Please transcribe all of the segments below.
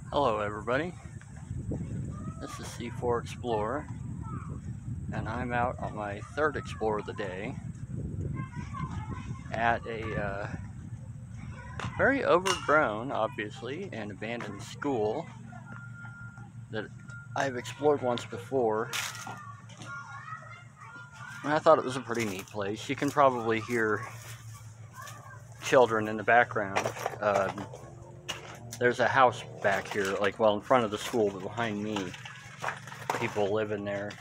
Hello everybody, this is C4 Explorer, and I'm out on my third explore of the day at a very overgrown, obviously, and abandoned school that I've explored once before, and I thought it was a pretty neat place. You can probably hear children in the background. There's a house back here, in front of the school, but behind me, people live in there.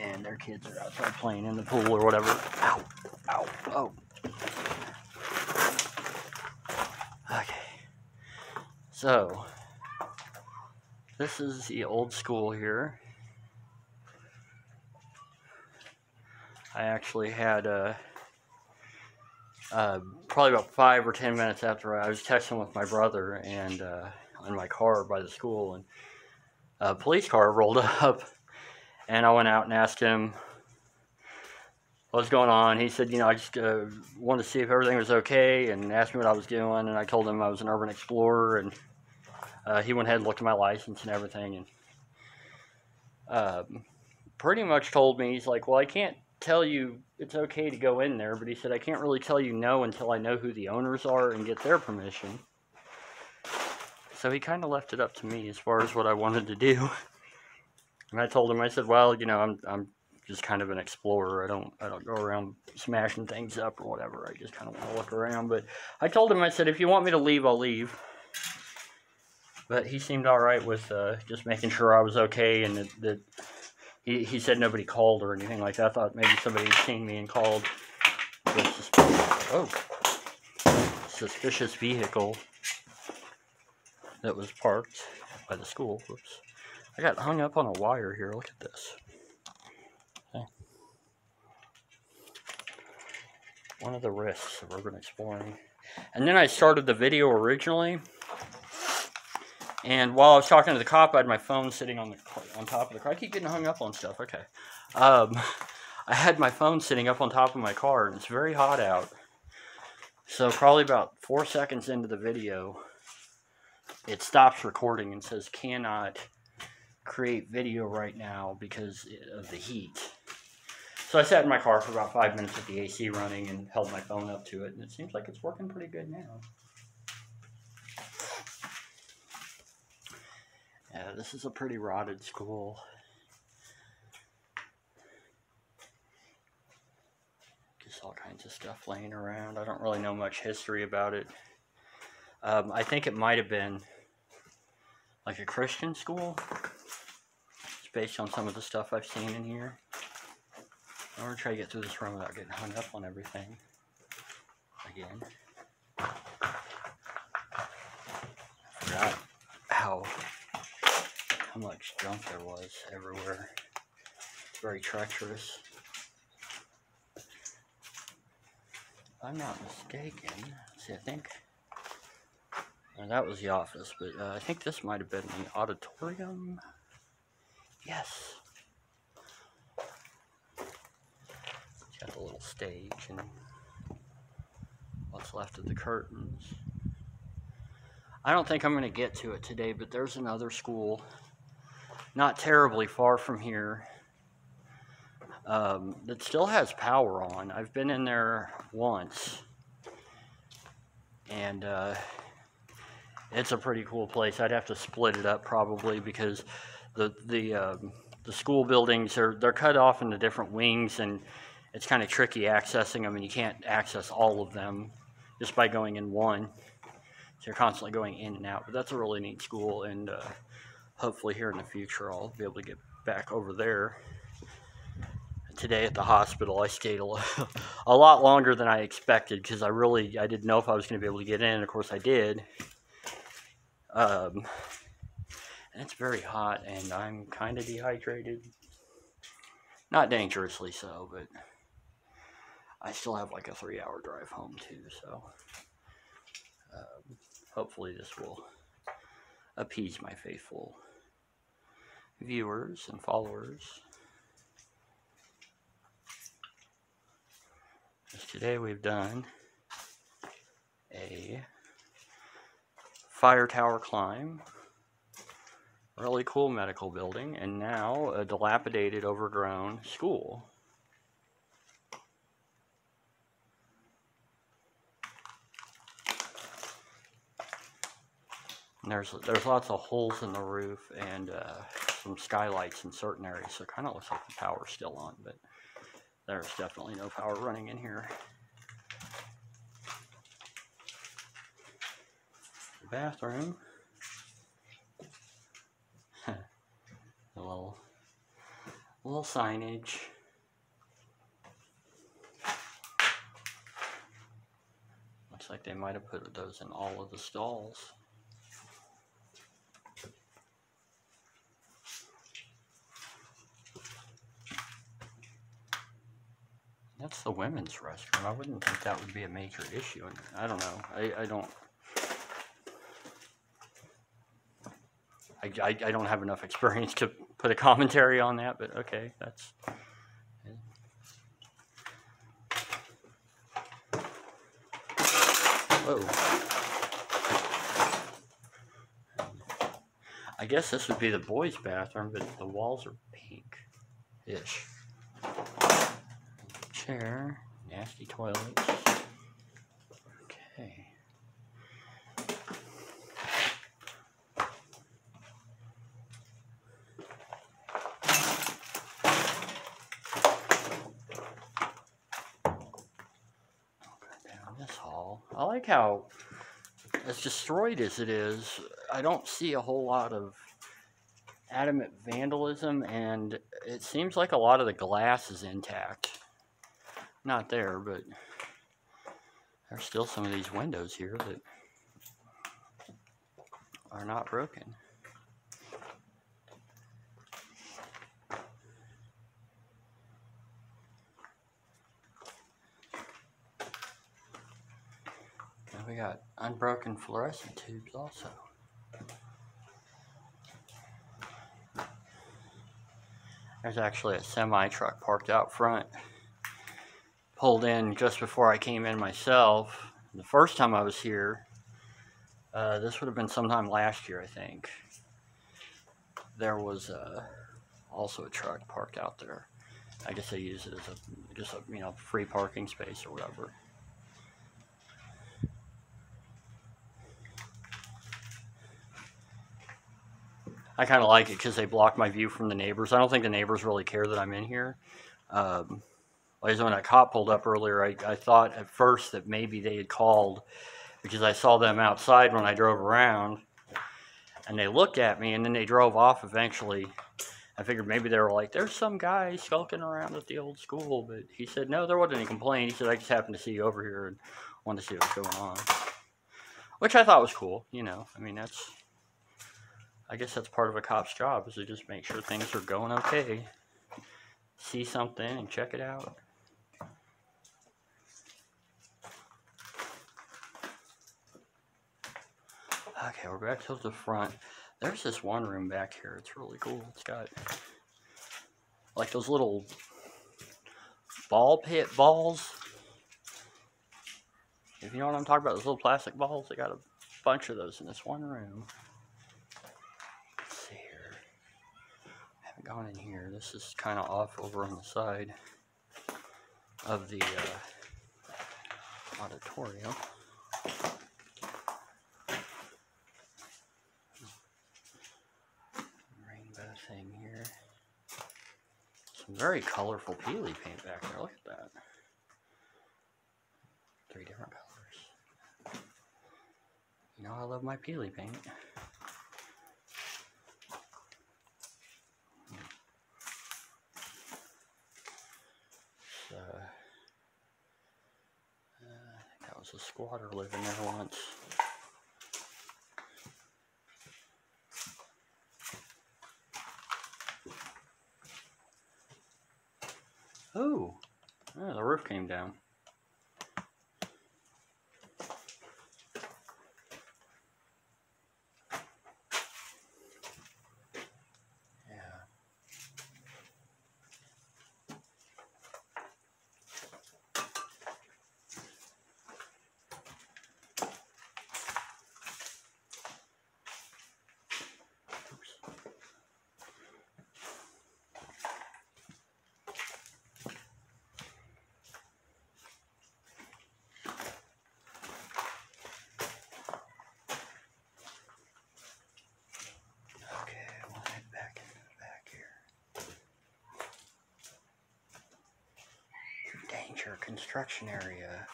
And their kids are outside playing in the pool or whatever. Ow, ow, oh. Okay. So, this is the old school here. I actually had probably about 5 or 10 minutes after I was texting with my brother and in my car by the school, and a police car rolled up, and I went out and asked him what's going on. He said, I just wanted to see if everything was okay, and asked me what I was doing, and I told him I was an urban explorer, and he went ahead and looked at my license and everything, and pretty much told me, he's like, well, I can't tell you it's okay to go in there, but he said, I can't really tell you no until I know who the owners are and get their permission. So he kind of left it up to me as far as what I wanted to do. And I told him, I said, well, I'm just kind of an explorer. I don't go around smashing things up or whatever. I just kind of want to look around. But I told him, I said, if you want me to leave, I'll leave. But he seemed all right with just making sure I was okay, and that he said nobody called or anything like that. I thought maybe somebody had seen me and called with suspicious vehicle that was parked by the school. Whoops. I got hung up on a wire here. Look at this. Okay. One of the risks of urban exploring. And then I started the video originally, and while I was talking to the cop, I had my phone sitting on top of the car. I keep getting hung up on stuff. Okay. I had my phone sitting up on top of my car, and it's very hot out. So probably about 4 seconds into the video, it stops recording and says cannot create video right now because of the heat. So I sat in my car for about 5 minutes with the AC running and held my phone up to it, and it seems like it's working pretty good now. Yeah, this is a pretty rotted school. Just all kinds of stuff laying around. I don't really know much history about it. I think it might have been like a Christian school. It's based on some of the stuff I've seen in here. I'm going to try to get through this room without getting hung up on everything. Again. I forgot how much junk there was everywhere. It's very treacherous. If I'm not mistaken, see, I think that was the office, but I think this might have been the auditorium. Yes. It's got a little stage and what's left of the curtains. I don't think I'm going to get to it today, but there's another school not terribly far from here that still has power on. I've been in there once, and it's a pretty cool place. I'd have to split it up probably because the school buildings they're cut off into different wings, and it's kind of tricky accessing them, and you can't access all of them just by going in one. So you're constantly going in and out. But that's a really neat school, and hopefully here in the future I'll be able to get back over there. Today at the hospital I stayed a lot longer than I expected because I didn't know if I was going to be able to get in. Of course I did. And it's very hot, and I'm kind of dehydrated. Not dangerously so, but I still have like a 3-hour drive home too, so hopefully this will appease my faithful viewers and followers. Today we've done a fire tower climb. Really cool medical building. And now a dilapidated, overgrown school. And there's lots of holes in the roof and some skylights in certain areas, so it kind of looks like the power's still on, but there's definitely no power running in here. The bathroom. A little signage. Looks like they might have put those in all of the stalls. That's the women's restroom. I wouldn't think that would be a major issue. I don't know. I don't have enough experience to put a commentary on that, but okay, that's. Whoa. I guess this would be the boys' bathroom, but the walls are pink-ish. Chair, nasty toilets. Okay. Down this hall. I like how, as destroyed as it is, I don't see a whole lot of adamant vandalism, and it seems like a lot of the glass is intact. Not there, but there's still some of these windows here that are not broken. And we got unbroken fluorescent tubes also. There's actually a semi-truck parked out front. Pulled in just before I came in myself. The first time I was here, this would have been sometime last year, I think. There was also a truck parked out there. I guess they use it as just a free parking space or whatever. I kind of like it because they block my view from the neighbors. I don't think the neighbors really care that I'm in here. Like when that cop pulled up earlier, I thought at first that maybe they had called because I saw them outside when I drove around, and they looked at me, and then they drove off eventually. I figured maybe they were like, there's some guy skulking around at the old school, but he said, no, there wasn't any complaint. He said, I just happened to see you over here and wanted to see what's going on, which I thought was cool. I mean, I guess that's part of a cop's job, is to just make sure things are going okay. See something and check it out. Okay, we're back to the front. There's this one room back here. It's really cool. It's got like those little ball pit balls. If you know what I'm talking about, those little plastic balls, they got a bunch of those in this one room. Let's see here. I haven't gone in here. This is kind of off over on the side of the auditorium. Rainbow thing here. Some very colorful peely paint back there. Look at that. 3 different colors. You know I love my peely paint. So, I think that was a squatter living there once. Oh, yeah, the roof came down. amateur construction area.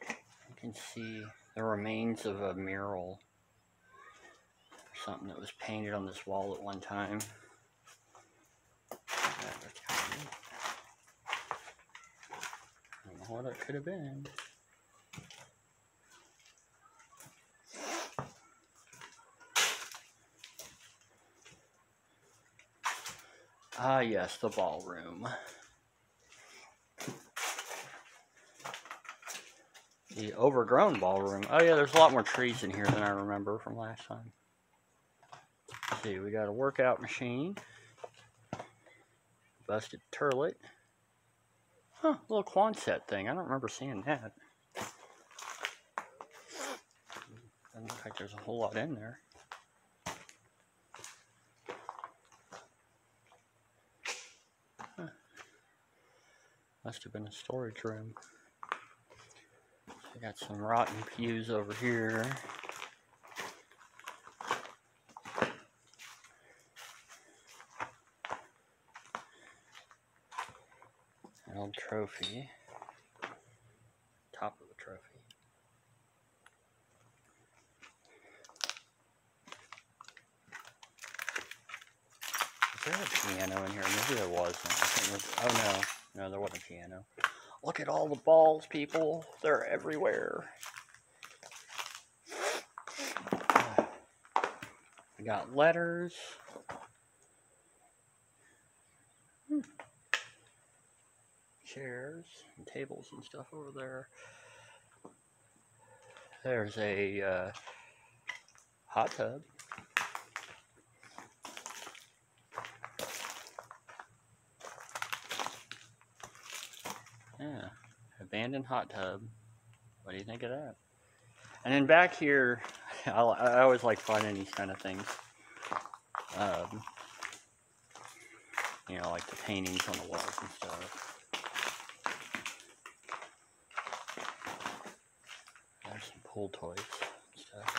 You can see the remains of a mural, something that was painted on this wall at one time. I don't know what it could have been. Ah, yes, the ballroom. The overgrown ballroom. Oh yeah, there's a lot more trees in here than I remember from last time. Let's see, we got a workout machine. Busted turlet. Huh, little Quonset thing. I don't remember seeing that. Doesn't look like there's a whole lot in there. Huh. Must have been a storage room. I got some rotten pews over here. An old trophy. Top of the trophy. Is there a piano in here? Maybe there wasn't. I think oh no. No, there wasn't a piano. Look at all the balls, people. They're everywhere. We got letters. Chairs and tables and stuff over there. There's a hot tub. Yeah, abandoned hot tub. What do you think of that? And then back here, I always like finding these kind of things. You know, like the paintings on the walls and stuff. There's some pool toys and stuff.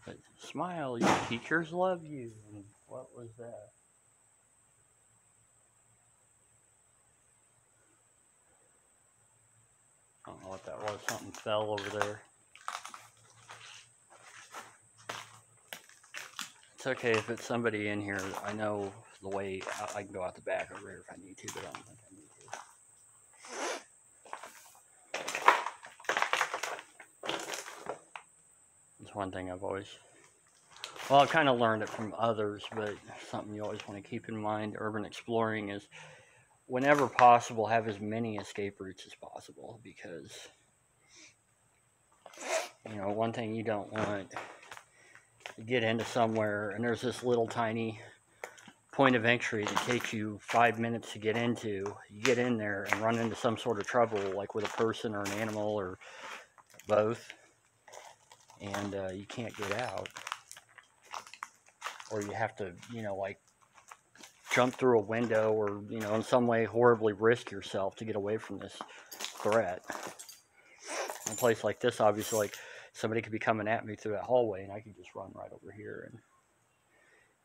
But smile, your teachers love you. And what was that? I don't know what that was. Something fell over there. It's okay if it's somebody in here. I know the way. I can go out the back over here if I need to, but I don't think I need to. It's one thing I've always... Well, I've kind of learned it from others, but something you always want to keep in mind, urban exploring, is whenever possible, have as many escape routes as possible, because, you know, one thing you don't want, you get into somewhere and there's this little tiny point of entry that takes you 5 minutes to get into. You get in there and run into some sort of trouble, like with a person or an animal or both, and you can't get out. Or you have to, you know, like jump through a window or, you know, in some way horribly risk yourself to get away from this threat. In a place like this, obviously, like somebody could be coming at me through that hallway and I could just run right over here and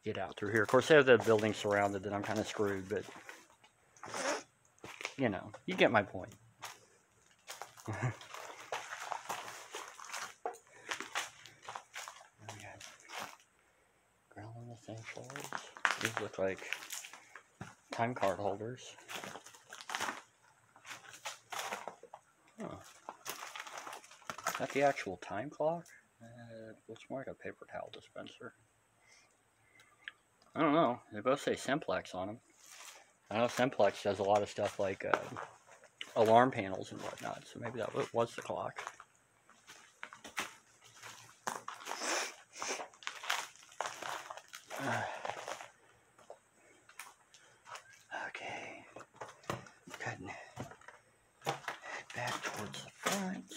get out through here. Of course, they have the building surrounded, then I'm kind of screwed, but, you know, you get my point. Grill on the same floors. These look like time card holders. Huh. Is that the actual time clock? Looks more like a paper towel dispenser. I don't know. They both say Simplex on them. I know Simplex does a lot of stuff like alarm panels and whatnot, so maybe that was the clock. Okay. Good. Head back towards the front.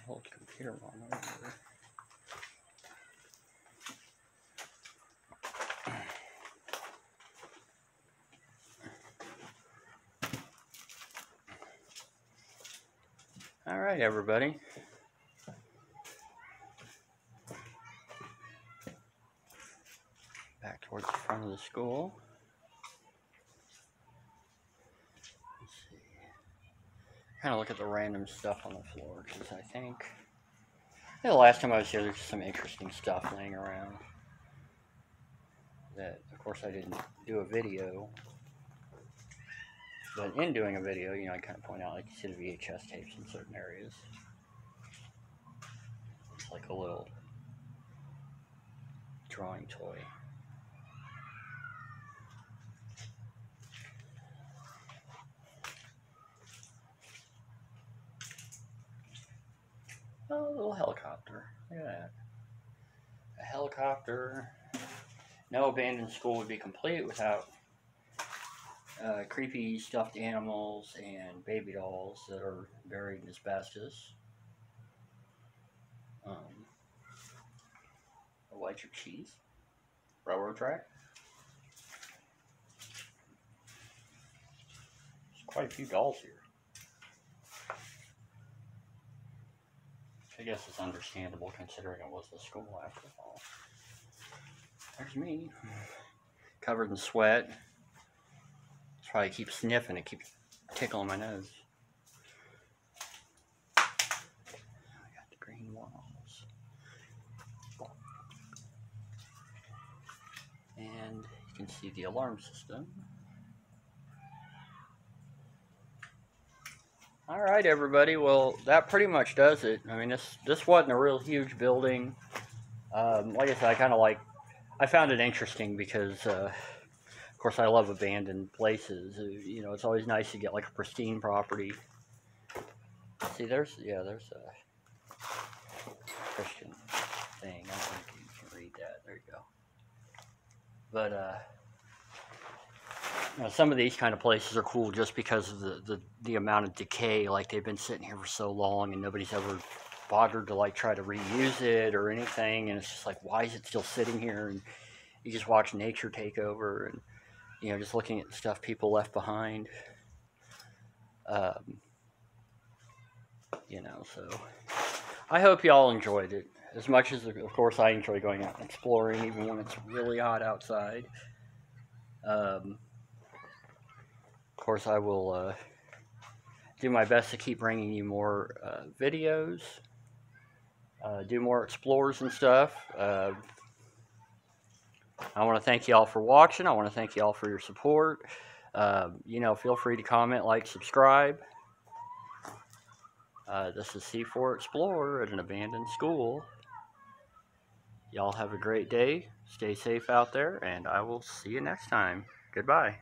Old computer on over there. All right, everybody. Back towards the front of the school. Let's see. Kind of look at the random stuff on the floor, because I think the last time I was here, there's some interesting stuff laying around. That, of course, I didn't do a video. But in doing a video, you know, I kind of point out, like, you see the VHS tapes in certain areas. It's like a little drawing toy. Oh, a little helicopter. Look at that. A helicopter. No abandoned school would be complete without creepy stuffed animals and baby dolls that are buried in asbestos. A white chip cheese. Railroad track. There's quite a few dolls here. I guess it's understandable considering it was the school after all. There's me. Covered in sweat. That's why I keep sniffing. It keeps tickling my nose. I got the green walls. And you can see the alarm system. Alright, everybody. Well, that pretty much does it. I mean, this wasn't a real huge building. Like I said, I found it interesting because, of course, I love abandoned places. You know, it's always nice to get like a pristine property. See, there's a Christian thing. I don't think you can read that. There you go. But, you know, some of these kind of places are cool just because of the amount of decay. Like, they've been sitting here for so long and nobody's ever bothered to like try to reuse it or anything, and it's just like, why is it still sitting here? And you just watch nature take over, and you know, just looking at the stuff people left behind. You know, so I hope y'all enjoyed it as much as, of course, I enjoy going out and exploring, even when it's really hot outside. Of course, I will do my best to keep bringing you more videos, do more explores and stuff. I want to thank you all for watching. I want to thank you all for your support. You know, feel free to comment, like, subscribe. This is C4 Explorer at an abandoned school. Y'all have a great day. Stay safe out there, and I will see you next time. Goodbye.